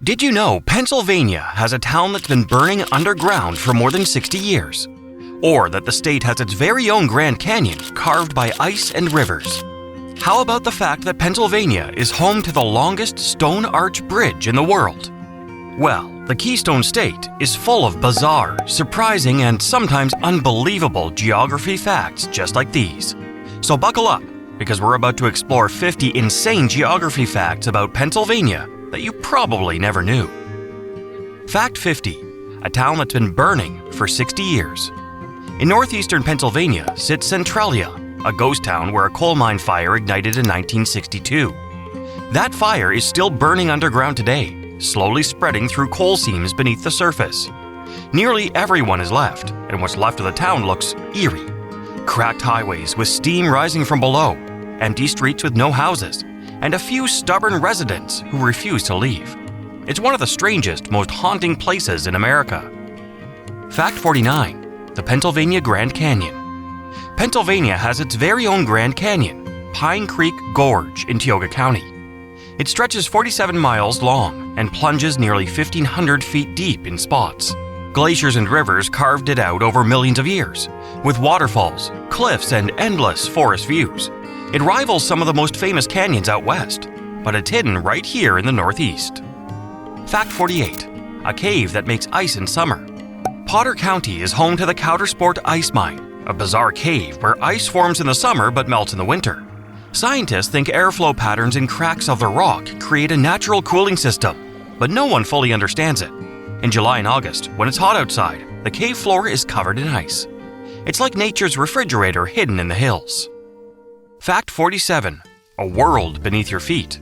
Did you know Pennsylvania has a town that's been burning underground for more than 60 years? Or that the state has its very own Grand Canyon carved by ice and rivers? How about the fact that Pennsylvania is home to the longest stone arch bridge in the world? Well, the Keystone State is full of bizarre, surprising, and sometimes unbelievable geography facts just like these. So buckle up, because we're about to explore 50 insane geography facts about Pennsylvania that you probably never knew. Fact 50. A town that's been burning for 60 years. In northeastern Pennsylvania sits Centralia, a ghost town where a coal mine fire ignited in 1962. That fire is still burning underground today, slowly spreading through coal seams beneath the surface. Nearly everyone is left, and what's left of the town looks eerie. Cracked highways with steam rising from below, empty streets with no houses, and a few stubborn residents who refuse to leave. It's one of the strangest, most haunting places in America. Fact 49. The Pennsylvania Grand Canyon. Pennsylvania has its very own Grand Canyon, Pine Creek Gorge in Tioga County. It stretches 47 miles long and plunges nearly 1,500 feet deep in spots. Glaciers and rivers carved it out over millions of years, with waterfalls, cliffs, and endless forest views. It rivals some of the most famous canyons out west, but it's hidden right here in the Northeast. Fact 48. A cave that makes ice in summer. Potter County is home to the Countersport Ice Mine, a bizarre cave where ice forms in the summer but melts in the winter. Scientists think airflow patterns in cracks of the rock create a natural cooling system, but no one fully understands it. In July and August, when it's hot outside, the cave floor is covered in ice. It's like nature's refrigerator hidden in the hills. Fact 47. A world beneath your feet.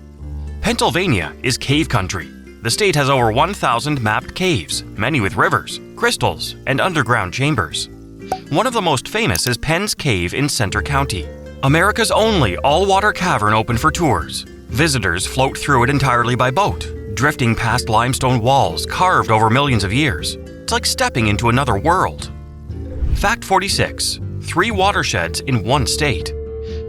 Pennsylvania is cave country. The state has over 1,000 mapped caves, many with rivers, crystals, and underground chambers. One of the most famous is Penn's Cave in Center County, America's only all-water cavern open for tours. Visitors float through it entirely by boat, drifting past limestone walls carved over millions of years. It's like stepping into another world. Fact 46. 3 watersheds in one state.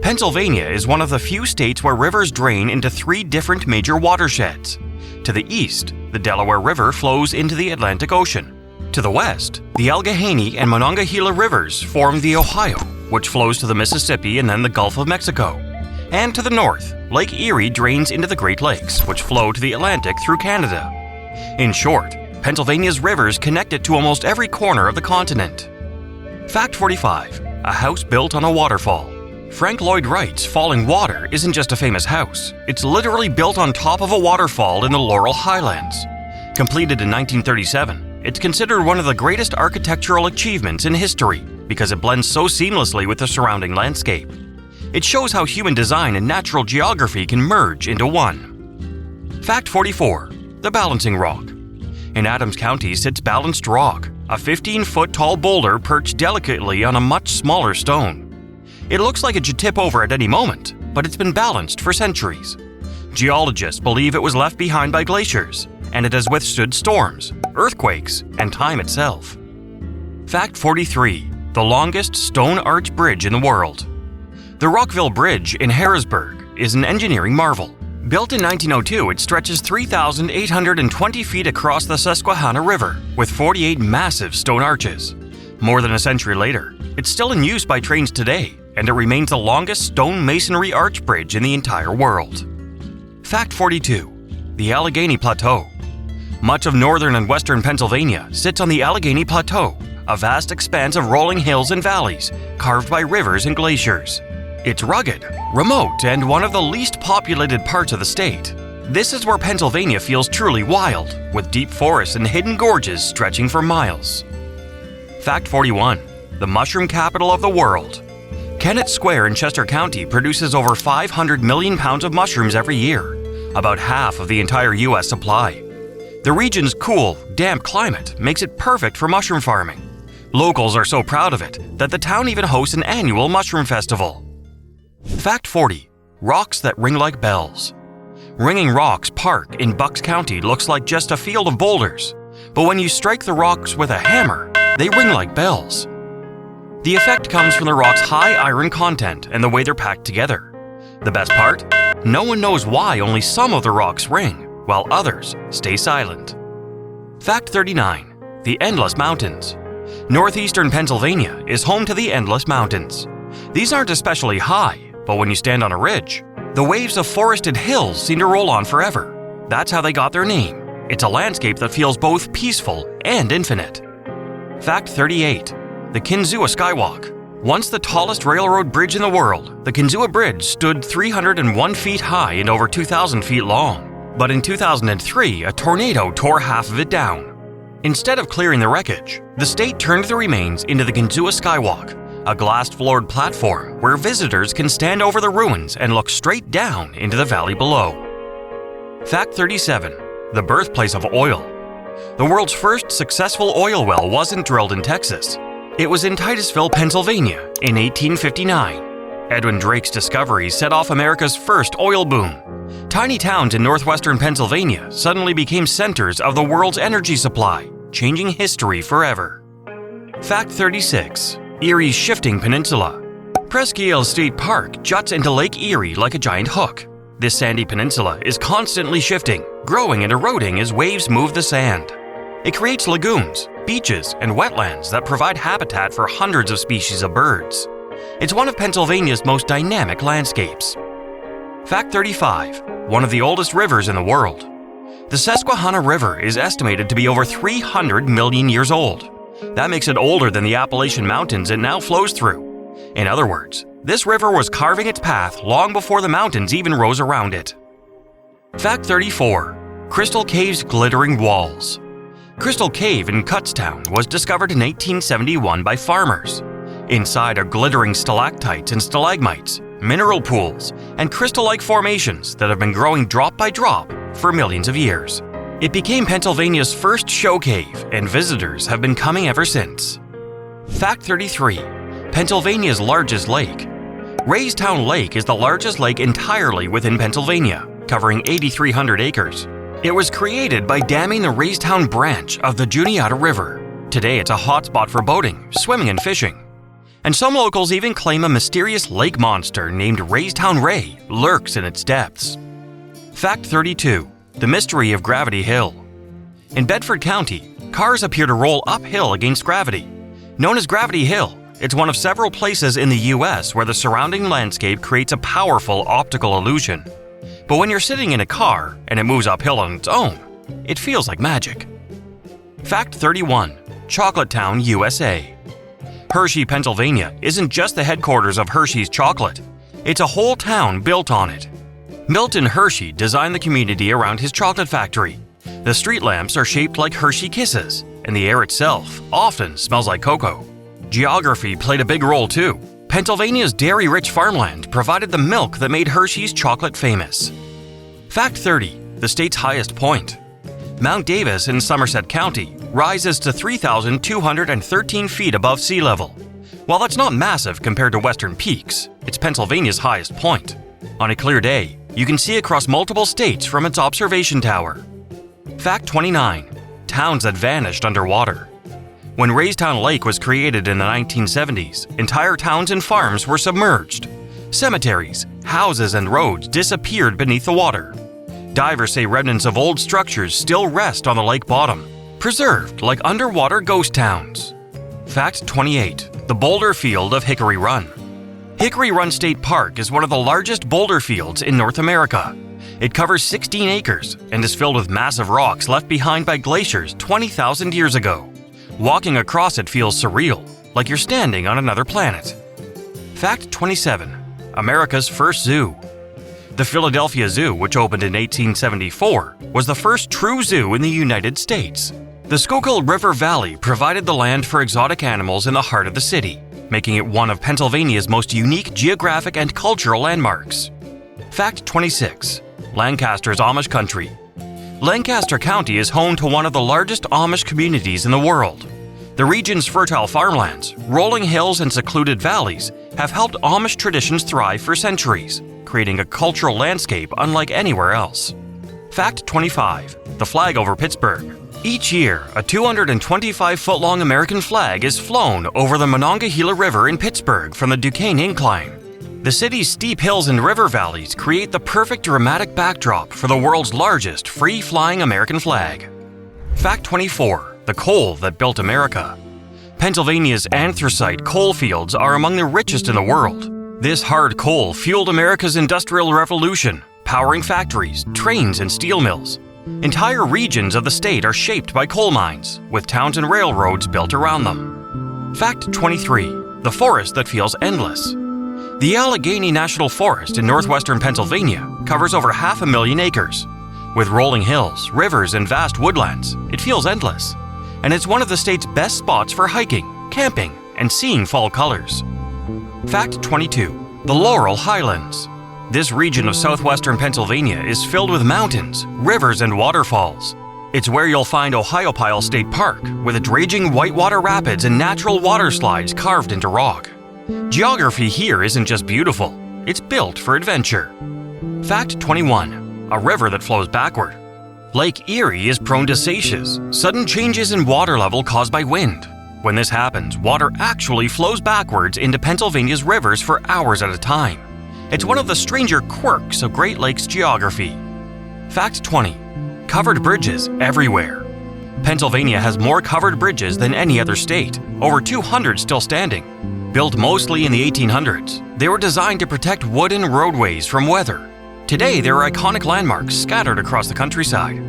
Pennsylvania is one of the few states where rivers drain into 3 different major watersheds. To the east, the Delaware River flows into the Atlantic Ocean. To the west, the Allegheny and Monongahela rivers form the Ohio, which flows to the Mississippi and then the Gulf of Mexico. And to the north, Lake Erie drains into the Great Lakes, which flow to the Atlantic through Canada. In short, Pennsylvania's rivers connect it to almost every corner of the continent. Fact 45. A house built on a waterfall. Frank Lloyd Wright's Falling Water isn't just a famous house. It's literally built on top of a waterfall in the Laurel Highlands. Completed in 1937, it's considered one of the greatest architectural achievements in history because it blends so seamlessly with the surrounding landscape. It shows how human design and natural geography can merge into one. Fact 44. The Balancing Rock. In Adams County sits Balanced Rock, a 15-foot tall boulder perched delicately on a much smaller stone. It looks like it should tip over at any moment, but it's been balanced for centuries. Geologists believe it was left behind by glaciers, and it has withstood storms, earthquakes, and time itself. Fact 43. The longest stone arch bridge in the world. The Rockville Bridge in Harrisburg is an engineering marvel. Built in 1902, it stretches 3,820 feet across the Susquehanna River, with 48 massive stone arches. More than a century later, it's still in use by trains today, and it remains the longest stone masonry arch bridge in the entire world. Fact 42. The Allegheny Plateau. Much of northern and western Pennsylvania sits on the Allegheny Plateau, a vast expanse of rolling hills and valleys carved by rivers and glaciers. It's rugged, remote, and one of the least populated parts of the state. This is where Pennsylvania feels truly wild, with deep forests and hidden gorges stretching for miles. Fact 41. The mushroom capital of the world. Kennett Square in Chester County produces over 500 million pounds of mushrooms every year, about half of the entire U.S. supply. The region's cool, damp climate makes it perfect for mushroom farming. Locals are so proud of it that the town even hosts an annual mushroom festival. Fact 40. Rocks that ring like bells. Ringing Rocks Park in Bucks County looks like just a field of boulders, but when you strike the rocks with a hammer, they ring like bells. The effect comes from the rock's high iron content and the way they're packed together. The best part? No one knows why only some of the rocks ring, while others stay silent. Fact 39. The Endless Mountains. Northeastern Pennsylvania is home to the Endless Mountains. These aren't especially high, but when you stand on a ridge, the waves of forested hills seem to roll on forever. That's how they got their name. It's a landscape that feels both peaceful and infinite. Fact 38. The Kinzua Skywalk. Once the tallest railroad bridge in the world, the Kinzua Bridge stood 301 feet high and over 2,000 feet long. But in 2003, a tornado tore half of it down. Instead of clearing the wreckage, the state turned the remains into the Kinzua Skywalk, a glass-floored platform where visitors can stand over the ruins and look straight down into the valley below. Fact 37. The birthplace of oil. The world's first successful oil well wasn't drilled in Texas. It was in Titusville, Pennsylvania, in 1859. Edwin Drake's discovery set off America's first oil boom. Tiny towns in northwestern Pennsylvania suddenly became centers of the world's energy supply, changing history forever. Fact 36. Erie's shifting peninsula. Presque Isle State Park juts into Lake Erie like a giant hook. This sandy peninsula is constantly shifting, growing and eroding as waves move the sand. It creates lagoons, beaches, and wetlands that provide habitat for hundreds of species of birds. It's one of Pennsylvania's most dynamic landscapes. Fact 35. One of the oldest rivers in the world. The Susquehanna River is estimated to be over 300 million years old. That makes it older than the Appalachian Mountains it now flows through. In other words, this river was carving its path long before the mountains even rose around it. Fact 34. Crystal Cave's glittering walls. Crystal Cave in Kutztown was discovered in 1871 by farmers. Inside are glittering stalactites and stalagmites, mineral pools, and crystal-like formations that have been growing drop by drop for millions of years. It became Pennsylvania's first show cave, and visitors have been coming ever since. Fact 33. Pennsylvania's largest lake. Raystown Lake is the largest lake entirely within Pennsylvania, covering 8,300 acres. It was created by damming the Raystown branch of the Juniata River. Today it's a hotspot for boating, swimming, and fishing. And some locals even claim a mysterious lake monster named Raystown Ray lurks in its depths. Fact 32. The mystery of Gravity Hill. In Bedford County, cars appear to roll uphill against gravity. Known as Gravity Hill, it's one of several places in the US where the surrounding landscape creates a powerful optical illusion. But when you're sitting in a car and it moves uphill on its own, it feels like magic. Fact 31. Chocolate Town, USA. Hershey, Pennsylvania isn't just the headquarters of Hershey's chocolate. It's a whole town built on it. Milton Hershey designed the community around his chocolate factory. The street lamps are shaped like Hershey Kisses, and the air itself often smells like cocoa. Geography played a big role too. Pennsylvania's dairy-rich farmland provided the milk that made Hershey's chocolate famous. Fact 30. The state's highest point. Mount Davis in Somerset County rises to 3,213 feet above sea level. While that's not massive compared to western peaks, it's Pennsylvania's highest point. On a clear day, you can see across multiple states from its observation tower. Fact 29. Towns that vanished underwater. When Raystown Lake was created in the 1970s, entire towns and farms were submerged. Cemeteries, houses, and roads disappeared beneath the water. Divers say remnants of old structures still rest on the lake bottom, preserved like underwater ghost towns. Fact 28. The boulder field of Hickory Run. Hickory Run State Park is one of the largest boulder fields in North America. It covers 16 acres and is filled with massive rocks left behind by glaciers 20,000 years ago. Walking across it feels surreal, like you're standing on another planet. Fact 27. America's first zoo. The Philadelphia Zoo, which opened in 1874, was the first true zoo in the United States. The Schuylkill River Valley provided the land for exotic animals in the heart of the city, making it one of Pennsylvania's most unique geographic and cultural landmarks. Fact 26. Lancaster's Amish Country. Lancaster County is home to one of the largest Amish communities in the world. The region's fertile farmlands, rolling hills, and secluded valleys have helped Amish traditions thrive for centuries, creating a cultural landscape unlike anywhere else. Fact 25. The flag over Pittsburgh. Each year, a 225-foot-long American flag is flown over the Monongahela River in Pittsburgh from the Duquesne Incline. The city's steep hills and river valleys create the perfect dramatic backdrop for the world's largest free-flying American flag. Fact 24. The coal that built America. Pennsylvania's anthracite coal fields are among the richest in the world. This hard coal fueled America's Industrial Revolution, powering factories, trains, and steel mills. Entire regions of the state are shaped by coal mines, with towns and railroads built around them. Fact 23. The forest that feels endless. The Allegheny National Forest in northwestern Pennsylvania covers over 500,000 acres. With rolling hills, rivers, and vast woodlands, it feels endless. And it's one of the state's best spots for hiking, camping, and seeing fall colors. Fact 22. The Laurel Highlands. This region of southwestern Pennsylvania is filled with mountains, rivers, and waterfalls. It's where you'll find Ohiopyle State Park, with its raging whitewater rapids and natural water slides carved into rock. Geography here isn't just beautiful, it's built for adventure. Fact 21. A river that flows backward. Lake Erie is prone to seiches, sudden changes in water level caused by wind. When this happens, water actually flows backwards into Pennsylvania's rivers for hours at a time. It's one of the stranger quirks of Great Lakes geography. Fact 20. Covered bridges everywhere. Pennsylvania has more covered bridges than any other state, over 200 still standing. Built mostly in the 1800s, they were designed to protect wooden roadways from weather. Today, there are iconic landmarks scattered across the countryside.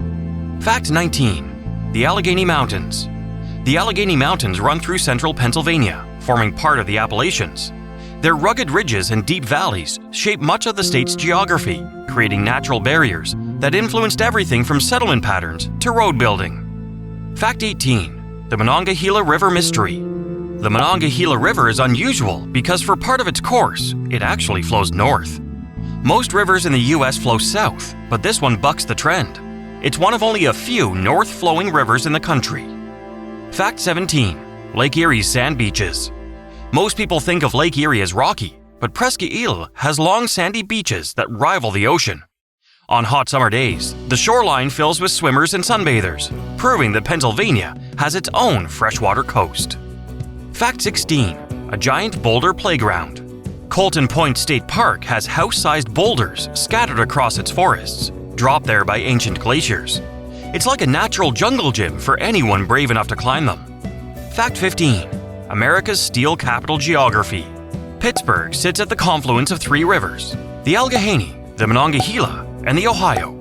Fact 19. The Allegheny Mountains. The Allegheny Mountains run through central Pennsylvania, forming part of the Appalachians. Their rugged ridges and deep valleys shape much of the state's geography, creating natural barriers that influenced everything from settlement patterns to road building. Fact 18. The Monongahela River Mystery. The Monongahela River is unusual because for part of its course, it actually flows north. Most rivers in the U.S. flow south, but this one bucks the trend. It's one of only a few north-flowing rivers in the country. Fact 17. Lake Erie's sand beaches. Most people think of Lake Erie as rocky, but Presque Isle has long sandy beaches that rival the ocean. On hot summer days, the shoreline fills with swimmers and sunbathers, proving that Pennsylvania has its own freshwater coast. Fact 16. A giant boulder playground. Colton Point State Park has house-sized boulders scattered across its forests, dropped there by ancient glaciers. It's like a natural jungle gym for anyone brave enough to climb them. Fact 15. America's steel capital geography. Pittsburgh sits at the confluence of three rivers, the Allegheny, the Monongahela, and the Ohio.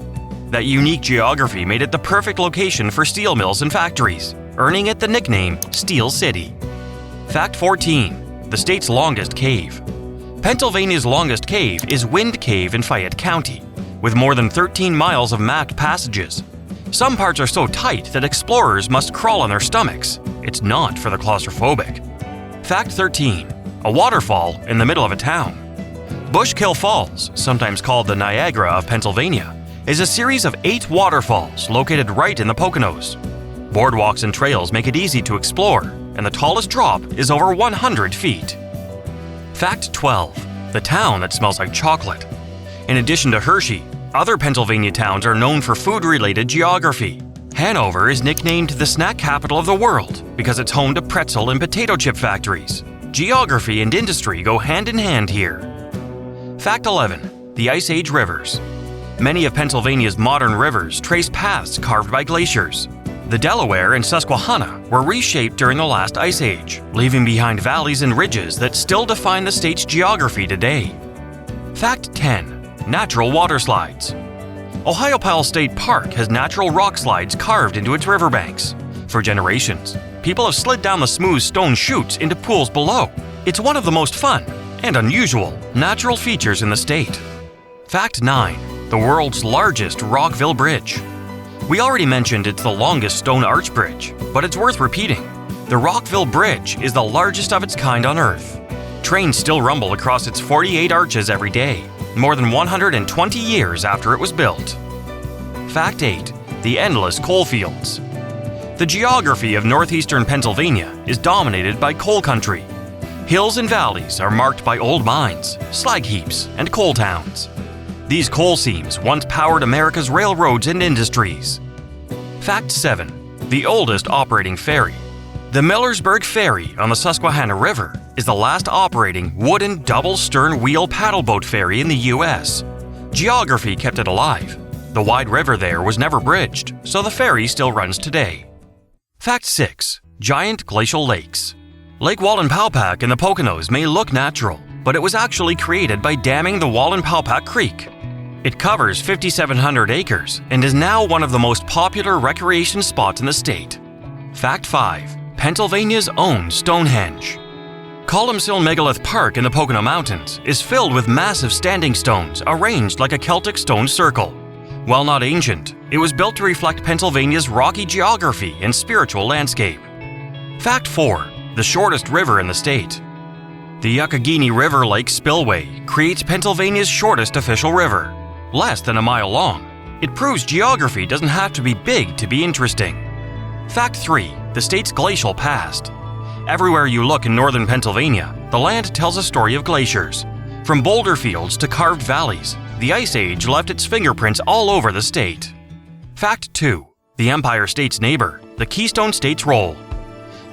That unique geography made it the perfect location for steel mills and factories, earning it the nickname Steel City. Fact 14. The state's longest cave. Pennsylvania's longest cave is Wind Cave in Fayette County, with more than 13 miles of mapped passages. Some parts are so tight that explorers must crawl on their stomachs. It's not for the claustrophobic. Fact 13. A waterfall in the middle of a town. Bushkill Falls, sometimes called the Niagara of Pennsylvania, is a series of 8 waterfalls located right in the Poconos. Boardwalks and trails make it easy to explore, and the tallest drop is over 100 feet. Fact 12. The town that smells like chocolate. In addition to Hershey, other Pennsylvania towns are known for food-related geography. Hanover is nicknamed the snack capital of the world because it's home to pretzel and potato chip factories. Geography and industry go hand in hand here. Fact 11. The Ice Age rivers. Many of Pennsylvania's modern rivers trace paths carved by glaciers. The Delaware and Susquehanna were reshaped during the last ice age, leaving behind valleys and ridges that still define the state's geography today. Fact 10. Natural water slides. Ohiopyle State Park has natural rock slides carved into its riverbanks. For generations, people have slid down the smooth stone chutes into pools below. It's one of the most fun and unusual natural features in the state. Fact 9. The world's largest Rockville Bridge. We already mentioned it's the longest stone arch bridge, but it's worth repeating. The Rockville Bridge is the largest of its kind on Earth. Trains still rumble across its 48 arches every day, more than 120 years after it was built. Fact 8. The endless coal fields. The geography of northeastern Pennsylvania is dominated by coal country. Hills and valleys are marked by old mines, slag heaps, and coal towns. These coal seams once powered America's railroads and industries. Fact 7. The oldest operating ferry. The Millersburg Ferry on the Susquehanna River is the last operating wooden double-stern wheel paddleboat ferry in the U.S. Geography kept it alive. The wide river there was never bridged, so the ferry still runs today. Fact 6. Giant glacial lakes. Lake Wallenpaupack in the Poconos may look natural, but it was actually created by damming the Wallenpaupack Creek. It covers 5,700 acres and is now one of the most popular recreation spots in the state. Fact 5. Pennsylvania's own Stonehenge. Columcille Megalith Park in the Pocono Mountains is filled with massive standing stones arranged like a Celtic stone circle. While not ancient, it was built to reflect Pennsylvania's rocky geography and spiritual landscape. Fact 4. The shortest river in the state. The Youghiogheny River Lake Spillway creates Pennsylvania's shortest official river, less than a mile long. It proves geography doesn't have to be big to be interesting. Fact 3. The state's glacial past. Everywhere you look in northern Pennsylvania, the land tells a story of glaciers. From boulder fields to carved valleys, the Ice Age left its fingerprints all over the state. Fact 2. The Empire State's neighbor, the Keystone State's role.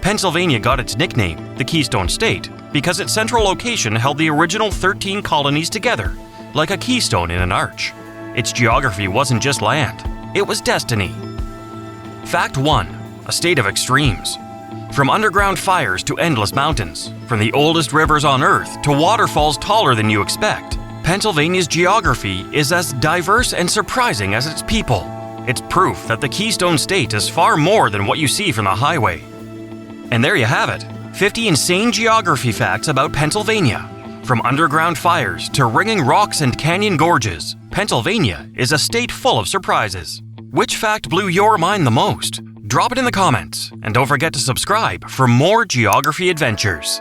Pennsylvania got its nickname, the Keystone State, because its central location held the original 13 colonies together, like a keystone in an arch. Its geography wasn't just land, it was destiny. Fact 1. A state of extremes. From underground fires to endless mountains, from the oldest rivers on Earth to waterfalls taller than you expect, Pennsylvania's geography is as diverse and surprising as its people. It's proof that the Keystone State is far more than what you see from the highway. And there you have it, 50 insane geography facts about Pennsylvania. From underground fires to ringing rocks and canyon gorges, Pennsylvania is a state full of surprises. Which fact blew your mind the most? Drop it in the comments, and don't forget to subscribe for more geography adventures.